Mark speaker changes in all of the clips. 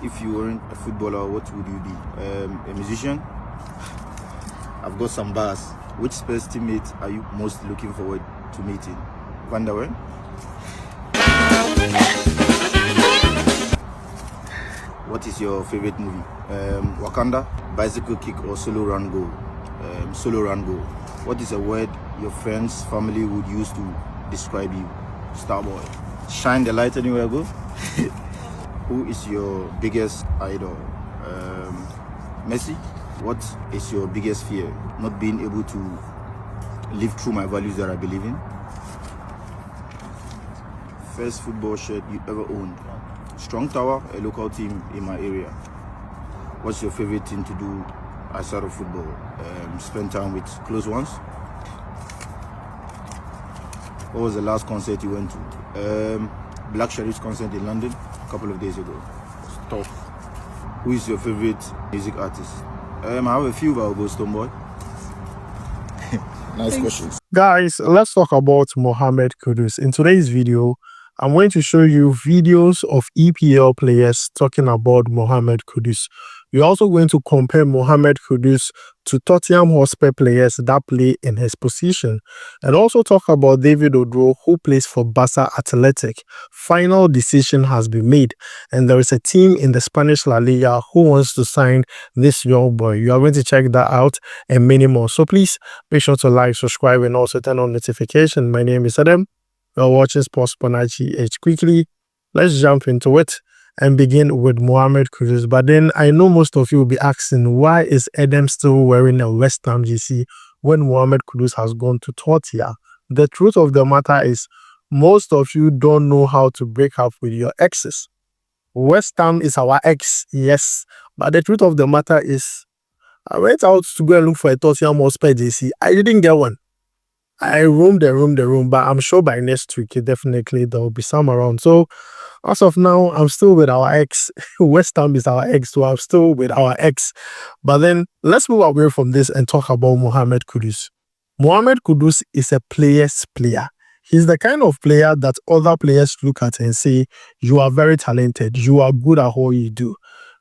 Speaker 1: If you weren't a footballer, what would you be? A musician? I've got some bars. Which Spurs teammate are you most looking forward to meeting? Van der Ven? What is your favorite movie? Wakanda, bicycle kick, or solo run goal? Solo run goal. What is a word your friends, family would use to describe you? Starboy. Shine the light anywhere I go. Who is your biggest idol? Messi. What is your biggest fear? Not being able to live through my values that I believe in. First football shirt you ever owned? Strong Tower, a local team in my area. What's your favorite thing to do outside of football? Spend time with close ones. What was the last concert you went to? Black Sheriff's concert in London a couple of days ago. Stop. Who is your favorite music artist? I have a few, but I'll go Stoneboy. Nice questions.
Speaker 2: Guys, let's talk about Mohammed Kudus. In today's video, I'm going to show you videos of EPL players talking about Mohammed Kudus. We're also going to compare Mohammed Kudus to Tottenham Hotspur players that play in his position, and also talk about David Oduro, who plays for Barca Athletic. Final decision has been made, and there is a team in the Spanish La Liga who wants to sign this young boy. You are going to check that out and many more. So please make sure to like, subscribe, and also turn on notification. My name is Adam. You're watching SportsCornerGH. Quickly, let's jump into it and begin with Mohammed Kudus. But then I know most of you will be asking, why is Adam still wearing a West Ham GC when Mohammed Kudus has gone to Tottenham? The truth of the matter is, most of you don't know how to break up with your exes. West Ham is our ex, yes. But the truth of the matter is, I went out to go and look for a Tottenham Hotspur GC. I didn't get one. I roamed the room, but I'm sure by next week, definitely there will be some around. So, as of now, I'm still with our ex. West Ham is our ex, so I'm still with our ex. But then, let's move away from this and talk about Mohammed Kudus. Mohammed Kudus is a player's player. He's the kind of player that other players look at and say, you are very talented, you are good at what you do.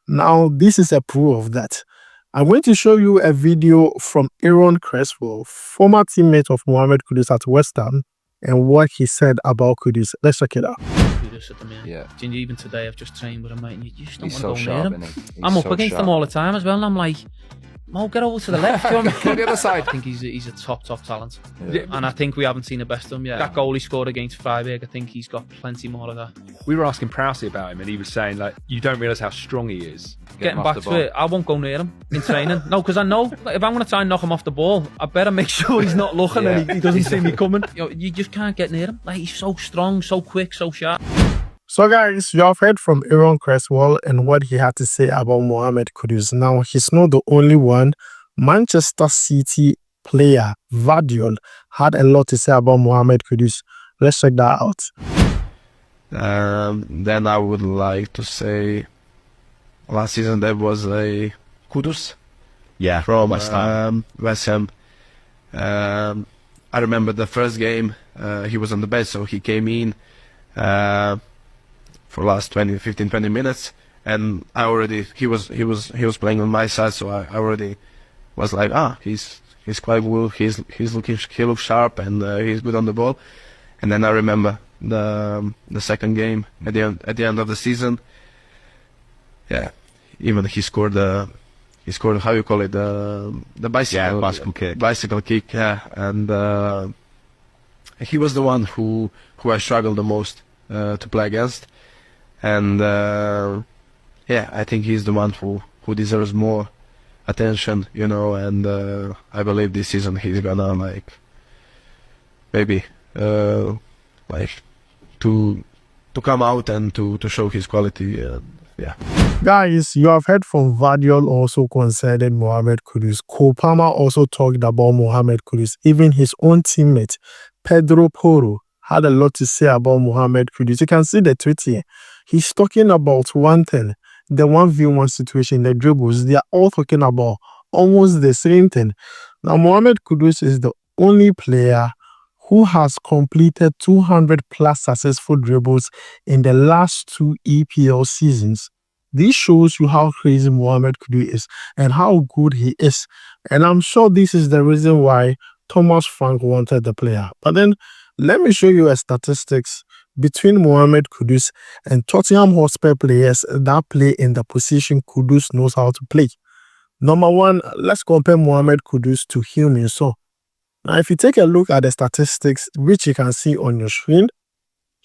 Speaker 2: Now, this is a proof of that. I'm going to show you a video from Aaron Cresswell, former teammate of Mohammed Kudus at West Ham, and what he said about Kudus. Let's check it out.
Speaker 3: Kudus at the minute. Yeah. Even today, I've just trained with him, mate, and you just don't want to go near him. I'm up against him all the time as well, and I'm like, Mo, get over to the left. Do you want me? The other side. I think he's a top talent. Yeah. And I think we haven't seen the best of him yet. That goal he scored against Freiburg, I think he's got plenty more of that.
Speaker 4: We were asking Prowsey about him, and he was saying, like, you don't realise how strong he is.
Speaker 3: Getting back to it, I won't go near him in training. No, because I know, like, if I'm going to try and knock him off the ball, I better make sure he's not looking and he doesn't see me coming. You just can't get near him. Like, he's so strong, so quick, so sharp.
Speaker 2: So guys, you have heard from Aaron Cresswell and what he had to say about Mohammed Kudus. Now, he's not the only one. Manchester City player Vardiol had a lot to say about Mohammed Kudus. Let's check that out.
Speaker 5: Then I would like to say last season there was a Kudus.
Speaker 6: Yeah,
Speaker 5: from West Ham. I remember the first game he was on the bench, so he came in for last 15-20 minutes, and I already he was playing on my side, so I already was like, he's quite good, he looks sharp, and he's good on the ball. And then I remember the second game at the end of the season. Yeah, even he scored how you call it, the bicycle kick, yeah, and he was the one who I struggled the most to play against, and yeah, I think he's the one who deserves more attention, you know, and I believe this season he's gonna, like, maybe like to come out and to show his quality. Yeah.
Speaker 2: Guys, you have heard from Vardiol also concerning Mohammed Kudus. Cole Palmer also talked about Mohammed Kudus. Even his own teammate, Pedro Porro, had a lot to say about Mohammed Kudus. You can see the tweet here. He's talking about one thing, the 1v1 situation, the dribbles. They are all talking about almost the same thing. Now, Mohammed Kudus is the only player who has completed 200 plus successful dribbles in the last 2 EPL seasons. This shows you how crazy Mohammed Kudus is and how good he is. And I'm sure this is the reason why Thomas Frank wanted the player. But then let me show you a statistics between Mohammed Kudus and Tottenham Hotspur players that play in the position Kudus knows how to play. Number one, let's compare Mohammed Kudus to Heung-min Son. Now, if you take a look at the statistics, which you can see on your screen,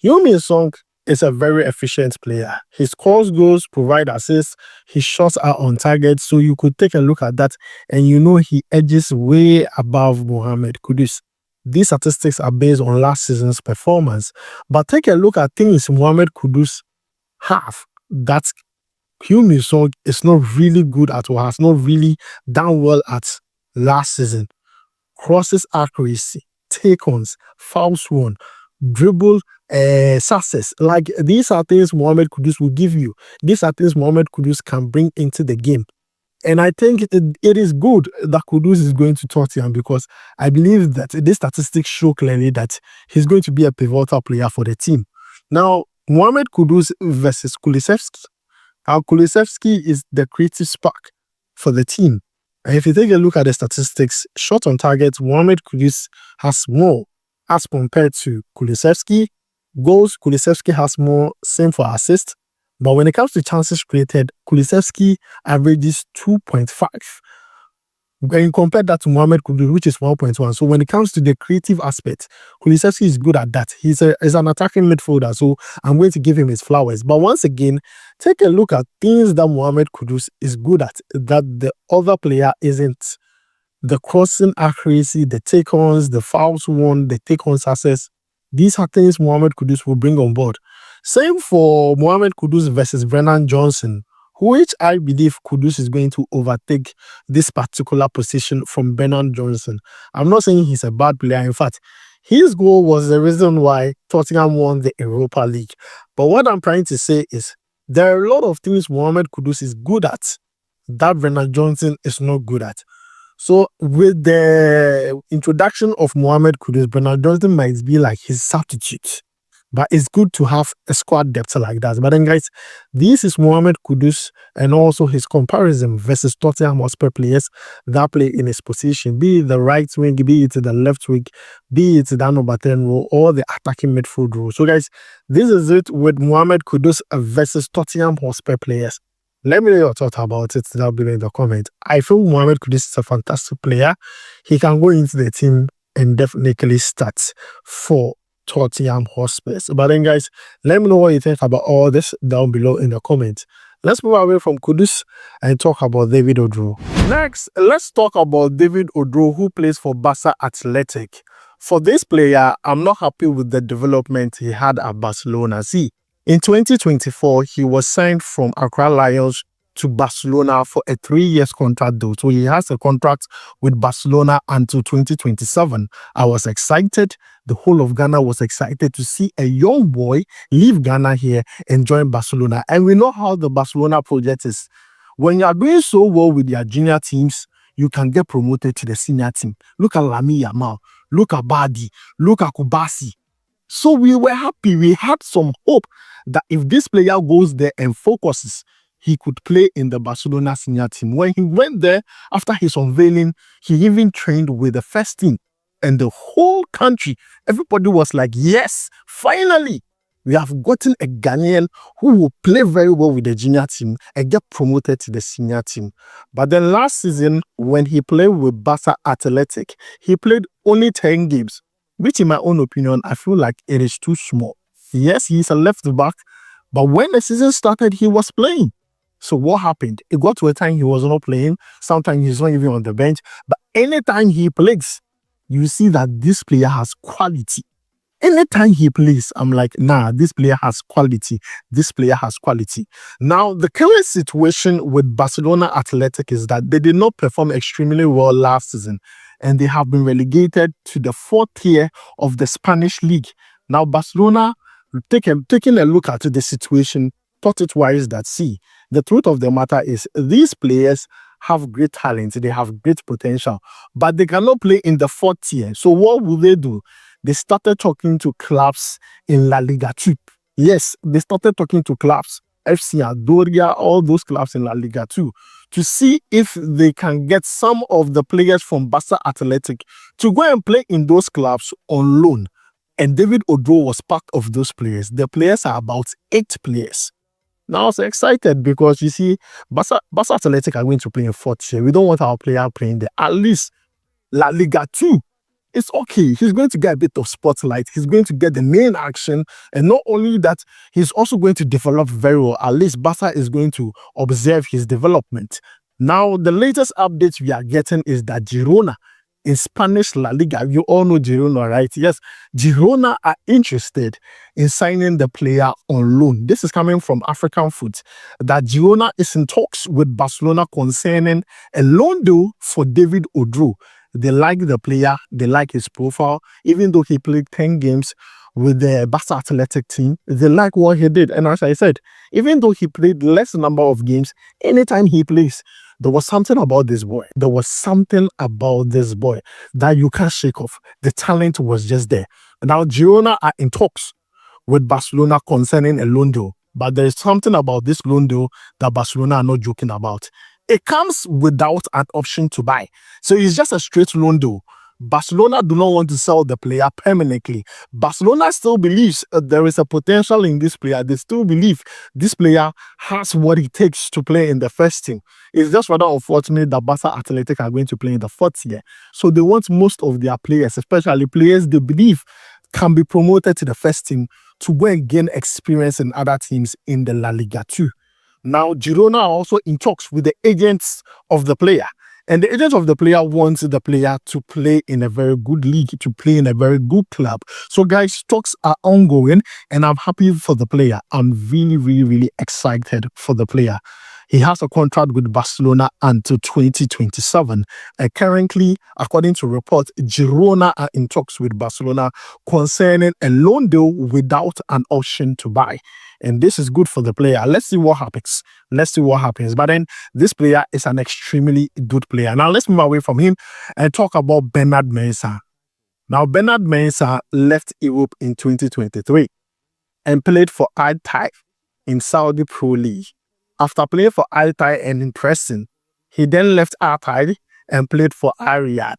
Speaker 2: Heung-min Son is a very efficient player. He scores goals, provides assists, his shots are on target, so you could take a look at that and you know he edges way above Mohammed Kudus. These statistics are based on last season's performance, but take a look at things Mohammed Kudus have that Heung-min Son is not really good at or has not really done well at last season. Crosses accuracy, take-ons, fouls won, dribble success. Like, these are things Mohammed Kudus will give you. These are things Mohammed Kudus can bring into the game. And I think it is good that Kudus is going to Tottenham, because I believe that these statistics show clearly that he's going to be a pivotal player for the team. Now, Mohammed Kudus versus Kulusevski. Kulusevski is the creative spark for the team. And if you take a look at the statistics, shot on target, Mohammed Kudus has more as compared to Kulusevski. Goals, Kulusevski has more, same for assists. But when it comes to chances created, Kulusevski averages 2.5. When you compare that to Mohammed Kudus, which is 1.1. So when it comes to the creative aspect, Kulusevski is good at that. He's an attacking midfielder, so I'm going to give him his flowers. But once again, take a look at things that Mohammed Kudus is good at, that the other player isn't. The crossing accuracy, the take-ons, the fouls won, the take-on success. These are things Mohammed Kudus will bring on board. Same for Mohammed Kudus versus Brennan Johnson, which I believe Kudus is going to overtake this particular position from Brennan Johnson. I'm not saying he's a bad player. In fact, his goal was the reason why Tottenham won the Europa League. But what I'm trying to say is there are a lot of things Mohammed Kudus is good at that Brennan Johnson is not good at. So with the introduction of Mohammed Kudus, Brennan Johnson might be like his substitute. But it's good to have a squad depth like that. But then, guys, this is Mohammed Kudus and also his comparison versus Tottenham Hotspur players that play in his position, be it the right wing, be it the left wing, be it the number 10 role or the attacking midfield role. So, guys, this is it with Mohammed Kudus versus Tottenham Hotspur players. Let me know your thoughts about it down below in the comment. I feel Mohammed Kudus is a fantastic player. He can go into the team and definitely start for Tottenham Hotspur. But then, guys, let me know what you think about all this down below in the comments. Let's move away from Kudus and talk about David Oduro. Next, let's talk about David Oduro, who plays for Barca Athletic. For this player, I'm not happy with the development he had at Barcelona. See, in 2024, he was signed from Accra Lions to Barcelona for a 3-year contract though. So he has a contract with Barcelona until 2027. I was excited. The whole of Ghana was excited to see a young boy leave Ghana here and join Barcelona. And we know how the Barcelona project is. When you are doing so well with your junior teams, you can get promoted to the senior team. Look at Lamine Yamal. Look at Badi. Look at Kubasi. So we were happy. We had some hope that if this player goes there and focuses, he could play in the Barcelona senior team. When he went there, after his unveiling, he even trained with the first team. And the whole country, everybody was like, yes, finally, we have gotten a Ghanaian who will play very well with the junior team and get promoted to the senior team. But then last season, when he played with Barca Athletic, he played only 10 games, which in my own opinion, I feel like it is too small. Yes, he's a left back, but when the season started, he was playing. So what happened? It got to a time he was not playing. Sometimes he's not even on the bench. But anytime he plays, you see that this player has quality. Anytime he plays, I'm like, nah, this player has quality. This player has quality. Now, the current situation with Barcelona Athletic is that they did not perform extremely well last season, and they have been relegated to the 4th tier of the Spanish league. Now, Barcelona, taking a look at the situation, thought it wise that, see, the truth of the matter is these players have great talent. They have great potential, but they cannot play in the 4th tier. So what will they do? They started talking to clubs in La Liga 2. Yes, they started talking to clubs FC Adoria, all those clubs in La Liga too, to see if they can get some of the players from Barca Athletic to go and play in those clubs on loan. And David Oduro was part of those players. The players are about 8 players. Now I was excited because you see, Barca Athletic are going to play in 4th tier. We don't want our player playing there. At least La Liga 2. It's okay. He's going to get a bit of spotlight. He's going to get the main action. And not only that, he's also going to develop very well. At least Barca is going to observe his development. Now, the latest updates we are getting is that Girona in Spanish La Liga, you all know Girona, right? Yes, Girona are interested in signing the player on loan. This is coming from African Foot, that Girona is in talks with Barcelona concerning a loan deal for David Oduro. They like the player, they like his profile, even though he played 10 games with the Barca Athletic team, they like what he did. And as I said, even though he played less number of games, anytime he plays, there was something about this boy. There was something about this boy that you can't shake off. The talent was just there. Now, Girona are in talks with Barcelona concerning a loan deal. But there is something about this loan deal that Barcelona are not joking about. It comes without an option to buy. So it's just a straight loan deal. Barcelona do not want to sell the player permanently. Barcelona still believes there is a potential in this player. They still believe this player has what it takes to play in the first team. It's just rather unfortunate that Barca Athletic are going to play in the 4th tier. So they want most of their players, especially players they believe can be promoted to the first team, to go and gain experience in other teams in the La Liga too. Now, Girona are also in talks with the agents of the player. And the agent of the player wants the player to play in a very good league, to play in a very good club. So, guys, talks are ongoing, and I'm happy for the player. I'm really, really, really excited for the player. He has a contract with Barcelona until 2027. And currently, according to reports, Girona are in talks with Barcelona concerning a loan deal without an option to buy. And this is good for the player. Let's see what happens. Let's see what happens. But then this player is an extremely good player. Now, let's move away from him and talk about Bernard Mensah. Now, Bernard Mensah left Europe in 2023 and played for Al-Tai in Saudi Pro League. After playing for Al-Tai and impressing, he then left Al-Tai and played for Al Riyadh.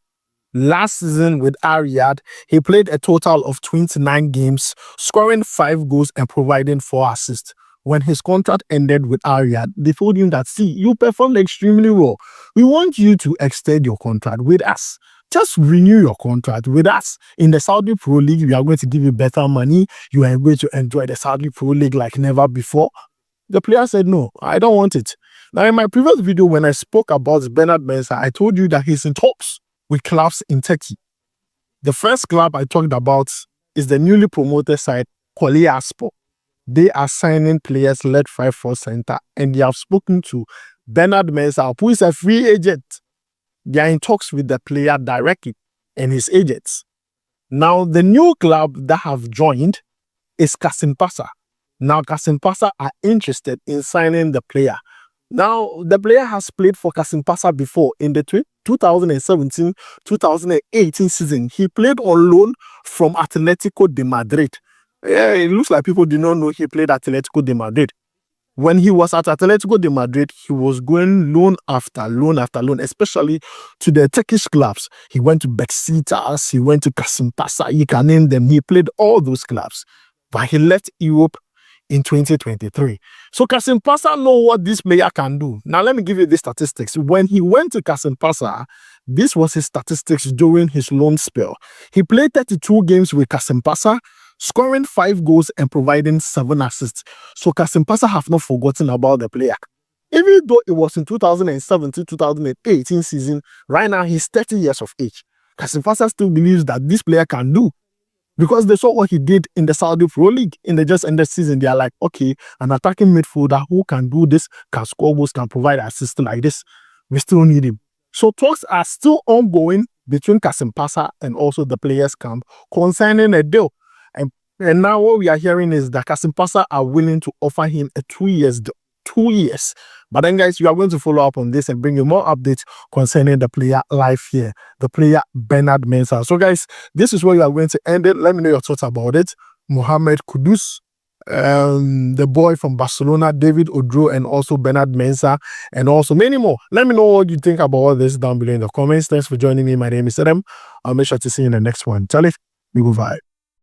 Speaker 2: Last season with Al Riyadh, he played a total of 29 games, scoring 5 goals and providing 4 assists. When his contract ended with Al Riyadh, they told him that, see, you performed extremely well. We want you to extend your contract with us. Just renew your contract with us. In the Saudi Pro League, we are going to give you better money. You are going to enjoy the Saudi Pro League like never before. The player said, no, I don't want it. Now, in my previous video, when I spoke about Bernard Mensah, I told you that he's in talks with clubs in Turkey. The first club I talked about is the newly promoted side, Kocaelispor. They are signing players led 5-4 center, and they have spoken to Bernard Mensah, who is a free agent. They are in talks with the player directly and his agents. Now, the new club that have joined is Kasimpasa. Now, Kasimpasa are interested in signing the player. Now, the player has played for Kasimpasa before in the 2017-2018 season. He played on loan from Atletico de Madrid. Yeah, it looks like people do not know he played at Atletico de Madrid. When he was at Atletico de Madrid, he was going loan after loan after loan, especially to the Turkish clubs. He went to Besiktas, he went to Kasimpasa, you can name them. He played all those clubs. But he left Europe in 2023. So Kasimpasa know what this player can do. Now let me give you the statistics. When he went to Kasimpasa, this was his statistics during his loan spell. He played 32 games with Kasimpasa, scoring 5 goals and providing 7 assists. So Kasimpasa have not forgotten about the player. Even though it was in 2017-2018 season, right now he's 30 years of age. Kasimpasa still believes that this player can do. Because they saw what he did in the Saudi Pro League in the just ended season. They are like, okay, an attacking midfielder who can do this, can score goals, can provide assist like this. We still need him. So talks are still ongoing between Kasimpasa and also the players' camp concerning a deal. And now what we are hearing is that Kasimpasa are willing to offer him a 2 years deal. 2 years. But then, guys, we are going to follow up on this and bring you more updates concerning the player live here, the player Bernard Mensah. So, guys, this is where we are going to end it. Let me know your thoughts about it. Mohammed Kudus, the boy from Barcelona, David Oduro, and also Bernard Mensah, and also many more. Let me know what you think about all this down below in the comments. Thanks for joining me. My name is Adam. I'll make sure to see you in the next one. Charlie, we go vibe.